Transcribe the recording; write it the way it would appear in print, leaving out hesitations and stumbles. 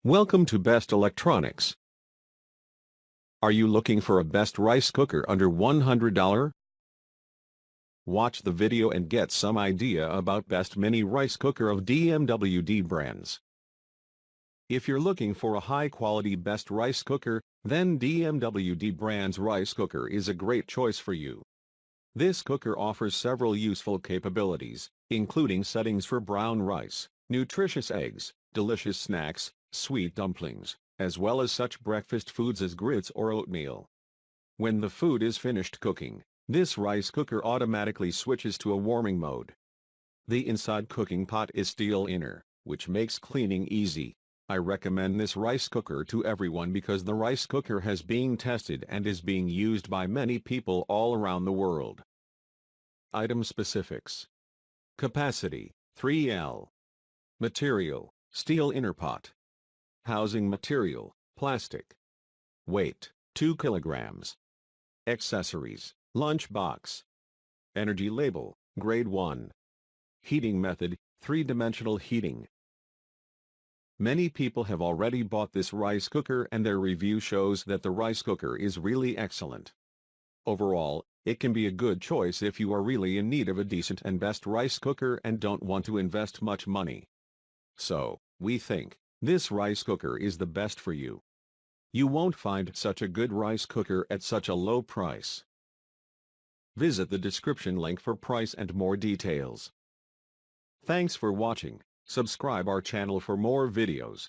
Welcome to Best Electronics. Are you looking for a best rice cooker under $100? Watch the video and get some idea about best mini rice cooker of DMWD brands. If you're looking for a high-quality best rice cooker, then DMWD brand's rice cooker is a great choice for you. This cooker offers several useful capabilities, including settings for brown rice, nutritious eggs, delicious snacks, sweet dumplings, as well as such breakfast foods as grits or oatmeal. When the food is finished cooking, this rice cooker automatically switches to a warming mode. The inside cooking pot is steel inner, which makes cleaning easy. I recommend this rice cooker to everyone because the rice cooker has been tested and is being used by many people all around the world. Item specifics. Capacity, 3L. Material, steel inner pot. Housing material, plastic. Weight, 2 kilograms. Accessories, lunch box. Energy label, grade 1. Heating method, 3-dimensional heating. Many people have already bought this rice cooker and their review shows that the rice cooker is really excellent. Overall, it can be a good choice if you are really in need of a decent and best rice cooker and don't want to invest much money. So, we think this rice cooker is the best for you. You won't find such a good rice cooker at such a low price. Visit the description link for price and more details. Thanks for watching. Subscribe our channel for more videos.